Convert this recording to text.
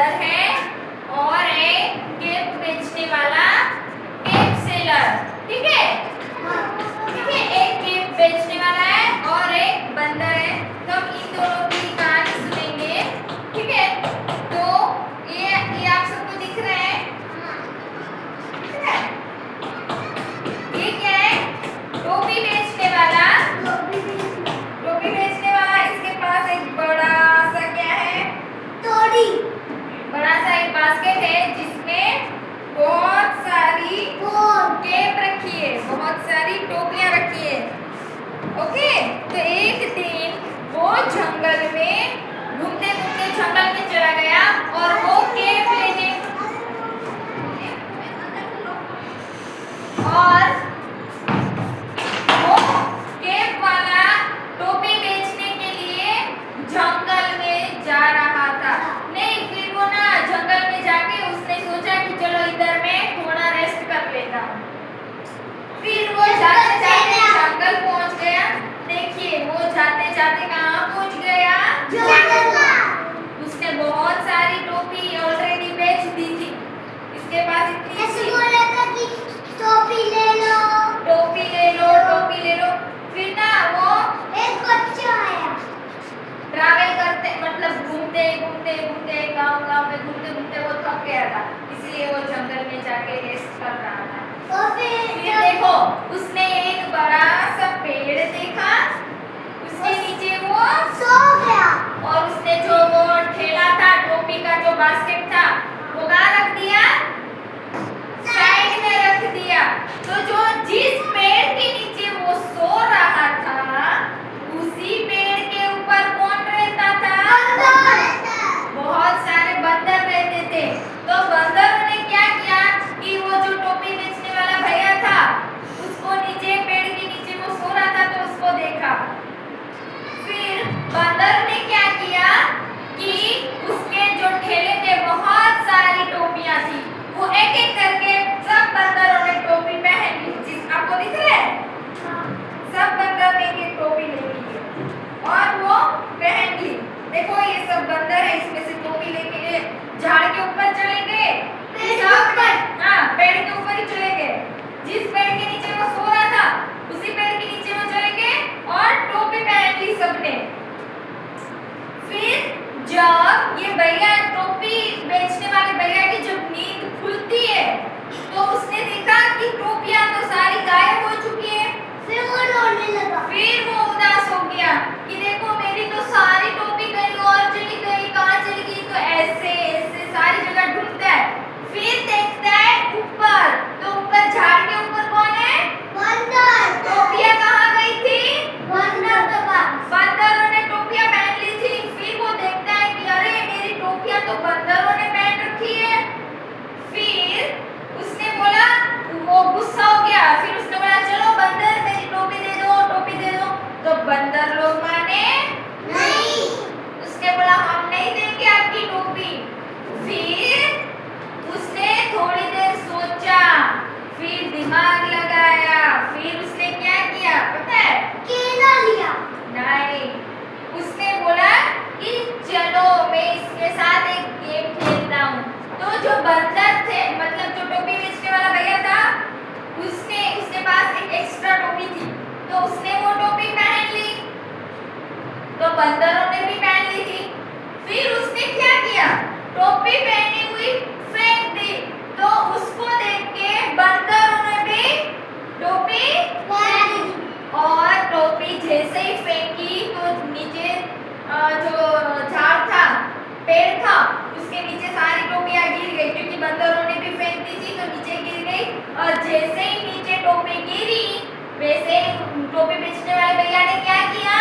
बंदर है और एक केक बेचने वाला केक सेलर। ठीक है, ठीक है, एक केक बेचने वाला है और एक बंदर है। तो हम इन दोनों की कहानी सुनेंगे। ठीक है, तो ये आप सबको दिख रहा है? ठीक है, ये क्या है? टोपी बेचने वाला, टोपी बेचने वाला, इसके पास एक बड़ा सा क्या है? तोड़ी, बड़ा सा एक बास्केट है जिसमें बहुत सारी केप रखी है, बहुत सारी टोपियां रखी है। ओके, तो एक दिन वो जंगल में घूमते घूमते जंगल में चला गया और वो केप लेने, और वो केप वाला टोपी बेचने के लिए जंगल में जा रहा था। नहीं, फिर वो ना जंगल में जाके उसने सोचा कि चलो इधर मैं थोड़ा रेस्ट कर लेता हूँ। फिर वो जाते जाते जंगल पहुंच गया। देखिए, वो जाते जाते कहाँ पहुंच गया? उसने बहुत सारी टोपी ऑलरेडी बेच दी थी। इसके पास इतनी ऐसे बोला था कि टोपी ले लो, टोपी ले लो, टोपी ले लो। फिर ना वो एक बच्चा आया, ट्रैवल करते, मतलब घूमते घूमते घूमते गांव में घूमते घूमते वो थक गया था, इसलिए वो जंगल में जाके रेस्ट कर रहा था। और फिर देखो, उसने एक बड़ा सा पेड़ देखा, उसके नीचे वो सो गया और उसने जो वो ठेला था, टोपी का जो बास्केट था, वो कहाँ रख दिया? साइड में रख दिया। तो जो जिस पेड़ के नीचे वो सो रहा था, उसी पेड़ के ऊपर कौन रहता था? बहुत सारे बंदर रहते थे। तो बंदरों ने क्या किया कि वो जो टोपी बेचने वाला भैया था, उसको नीचे पेड़ के नीचे वो सो रहा था, तो उसको देखा। फिर बंदर ने क्या किया कि उसके जो ठेले पे बहुत सारी टोपियां थी, वो एक एक करके सब बंदरों ने टोपी पहन ली। जिस आपको दिख रहा है? सब बंदर ने एक टोपी ले ली है और वो पहन ली। देखो, ये सब बंदर है, इसमें से टोपी लेके झाड़ के ऊपर चले गए, हाँ, पेड़ के ऊपर ही चले गए। जिस पेड़ के नीचे वो सो रहा था, उसी पेड़ के नीचे वो चले गए और टोपी पहन ली सबने। फिर जब ये भैया, टोपी बेचने वाले भैया की जब नींद खुलती है, तो उसने देखा कि टोपियां तो सारी गायब हो चुकी है। फिर वो रोने लगा, फिर वो उदास हो गया कि देखो, मेरी तो सारी टोपी कहीं और चली गई, कहाँ चली गई? तो ऐसे ऐसे सारी जगह ढूंढता है। फिर देखता है ऊपर, तो ऊपर झाड़ के ऊपर कौन है? बंदर। टोपियां कहाँ गई थी? बंदर के पास। बंदरों ने टोपियां पहन ली थी। फिर वो देखता है कि अरे, मेरी टोपियां तो बंदरों ने पहन रखी है। फिर उसने बोला, वो गुस्सा हो गया। फिर उसने बोला, चलो बंदर, मेरी टोपी दे दो, टोपी दे दो। तो बंदर लोग माने नहीं, उसने बोला, हम नहीं देंगे आपकी टोपी। फिर उसने थोड़ी देर सोचा, फिर दिमाग लगाया। फिर उसने क्या किया पता है? केला लिया। नहीं, उसने बोला कि चलो मैं इसके साथ एक गेम खेलता हूँ। तो जो बंदर थे, मतलब जो टोपी बेचने वाला भैया था, उसके पास एक एक्स्ट्रा टोपी थी, तो उसने वो टोपी पहन ली। तो बंदरों ने भी पहन ली थी। फिर उसने क्या किया? टोपी पहनी हुई फेंक दी। तो उसको देख के बंदरों ने भी टोपी पहन ली। और टोपी जैसे ही फेंकी, तो नीचे जो झाड़ था, पेड़ था, उसके नीचे सारी टोपियां गिर गई, क्योंकि बंदरों ने भी फेंक दी थी, तो नीचे गिर गई। और जैसे ही नीचे टोपी गिरी, वैसे ही टोपी बेचने वाले भैया ने क्या किया?